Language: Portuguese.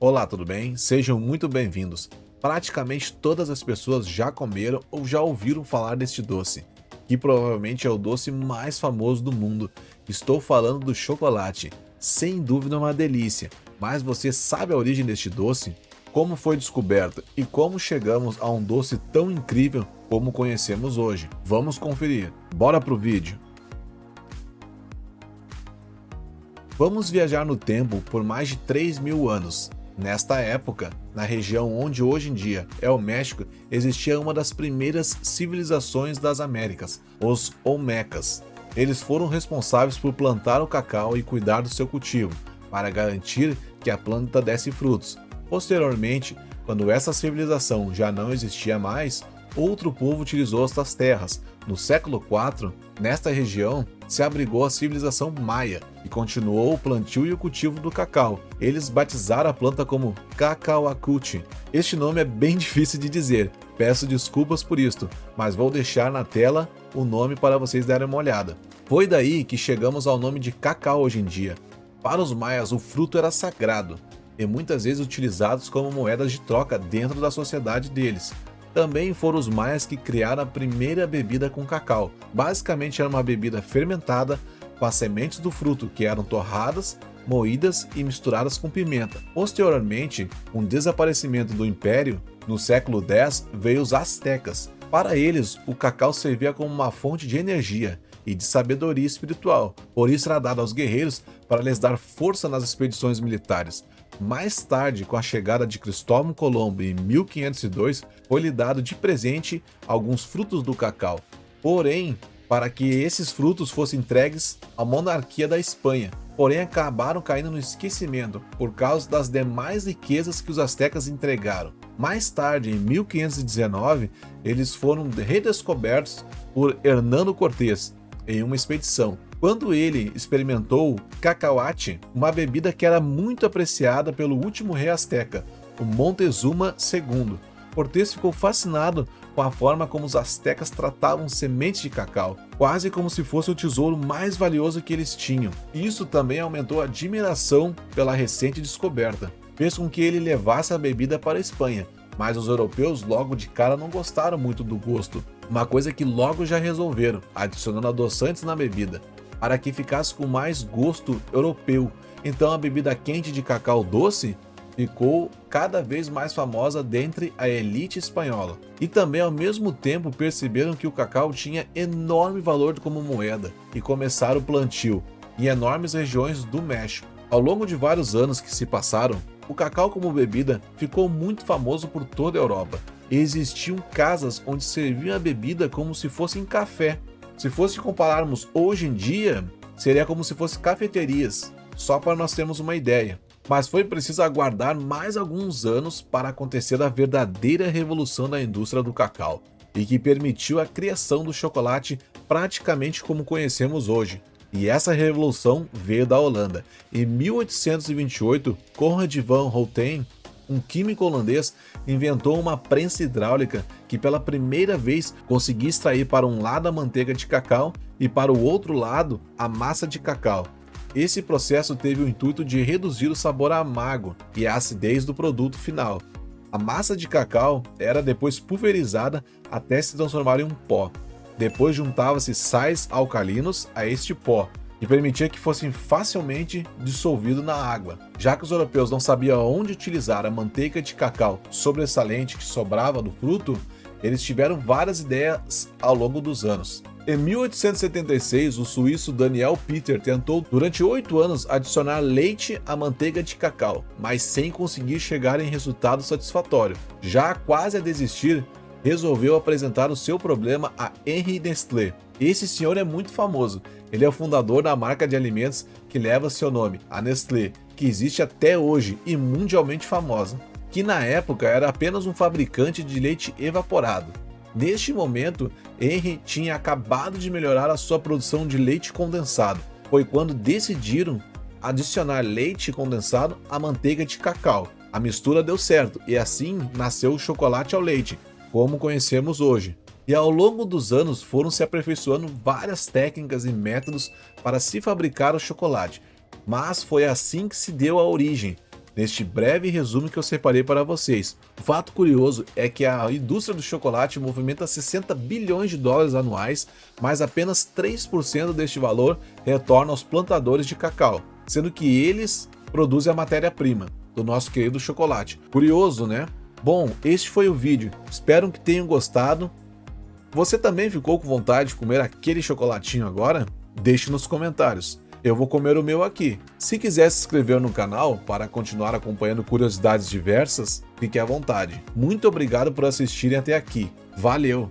Olá, tudo bem? Sejam muito bem-vindos. Praticamente todas as pessoas já comeram ou já ouviram falar deste doce, que provavelmente é o doce mais famoso do mundo. Estou falando do chocolate. Sem dúvida é uma delícia, mas você sabe a origem deste doce? Como foi descoberto e como chegamos a um doce tão incrível como conhecemos hoje? Vamos conferir. Bora pro vídeo. Vamos viajar no tempo por mais de 3.000 anos. Nesta época, na região onde hoje em dia é o México, existia uma das primeiras civilizações das Américas, os Olmecas. Eles foram responsáveis por plantar o cacau e cuidar do seu cultivo, para garantir que a planta desse frutos. Posteriormente, quando essa civilização já não existia mais, outro povo utilizou estas terras. No século IV, nesta região, se abrigou a civilização maia e continuou o plantio e o cultivo do cacau. Eles batizaram a planta como Cacauacuti. Este nome é bem difícil de dizer, peço desculpas por isto, mas vou deixar na tela o nome para vocês darem uma olhada. Foi daí que chegamos ao nome de cacau hoje em dia. Para os maias, o fruto era sagrado e muitas vezes utilizados como moedas de troca dentro da sociedade deles. Também foram os maias que criaram a primeira bebida com cacau. Basicamente era uma bebida fermentada com as sementes do fruto que eram torradas, moídas e misturadas com pimenta. Posteriormente, com o desaparecimento do Império, no século X, veio os astecas. Para eles, o cacau servia como uma fonte de energia e de sabedoria espiritual. Por isso era dado aos guerreiros para lhes dar força nas expedições militares. Mais tarde, com a chegada de Cristóvão Colombo em 1502, foi-lhe dado de presente alguns frutos do cacau. Porém, para que esses frutos fossem entregues à monarquia da Espanha, porém acabaram caindo no esquecimento por causa das demais riquezas que os astecas entregaram. Mais tarde, em 1519, eles foram redescobertos por Hernando Cortés em uma expedição. Quando ele experimentou cacauate, uma bebida que era muito apreciada pelo último rei asteca, o Montezuma II, Cortés ficou fascinado com a forma como os astecas tratavam sementes de cacau, quase como se fosse o tesouro mais valioso que eles tinham. Isso também aumentou a admiração pela recente descoberta, fez com que ele levasse a bebida para a Espanha, mas os europeus logo de cara não gostaram muito do gosto, uma coisa que logo já resolveram, adicionando adoçantes na bebida, para que ficasse com mais gosto europeu. Então a bebida quente de cacau doce ficou cada vez mais famosa dentre a elite espanhola. E também ao mesmo tempo perceberam que o cacau tinha enorme valor como moeda e começaram o plantio em enormes regiões do México. Ao longo de vários anos que se passaram, o cacau como bebida ficou muito famoso por toda a Europa. E existiam casas onde serviam a bebida como se fosse café. Se fosse compararmos hoje em dia, seria como se fossem cafeterias, só para nós termos uma ideia. Mas foi preciso aguardar mais alguns anos para acontecer a verdadeira revolução da indústria do cacau, e que permitiu a criação do chocolate praticamente como conhecemos hoje. E essa revolução veio da Holanda. Em 1828, Conrad van Houten, um químico holandês, inventou uma prensa hidráulica que pela primeira vez conseguia extrair para um lado a manteiga de cacau e para o outro lado a massa de cacau. Esse processo teve o intuito de reduzir o sabor amargo e a acidez do produto final. A massa de cacau era depois pulverizada até se transformar em um pó. Depois juntava-se sais alcalinos a este pó, que permitia que fossem facilmente dissolvidos na água. Já que os europeus não sabiam onde utilizar a manteiga de cacau sobressalente que sobrava do fruto, eles tiveram várias ideias ao longo dos anos. Em 1876, o suíço Daniel Peter tentou durante 8 anos adicionar leite à manteiga de cacau, mas sem conseguir chegar em resultado satisfatório. Já quase a desistir, resolveu apresentar o seu problema a Henri Nestlé. Esse senhor é muito famoso. Ele é o fundador da marca de alimentos que leva seu nome, a Nestlé, que existe até hoje e mundialmente famosa, que na época era apenas um fabricante de leite evaporado. Neste momento, Henri tinha acabado de melhorar a sua produção de leite condensado. Foi quando decidiram adicionar leite condensado à manteiga de cacau. A mistura deu certo e assim nasceu o chocolate ao leite, como conhecemos hoje. E ao longo dos anos foram se aperfeiçoando várias técnicas e métodos para se fabricar o chocolate, mas foi assim que se deu a origem neste breve resumo que eu separei para vocês. O fato curioso é que a indústria do chocolate movimenta 60 bilhões de dólares anuais, mas apenas 3% deste valor retorna aos plantadores de cacau, sendo que eles produzem a matéria-prima do nosso querido chocolate. Curioso, né? Bom, este foi o vídeo. Espero que tenham gostado. Você também ficou com vontade de comer aquele chocolatinho agora? Deixe nos comentários. Eu vou comer o meu aqui. Se quiser se inscrever no canal para continuar acompanhando curiosidades diversas, fique à vontade. Muito obrigado por assistirem até aqui. Valeu!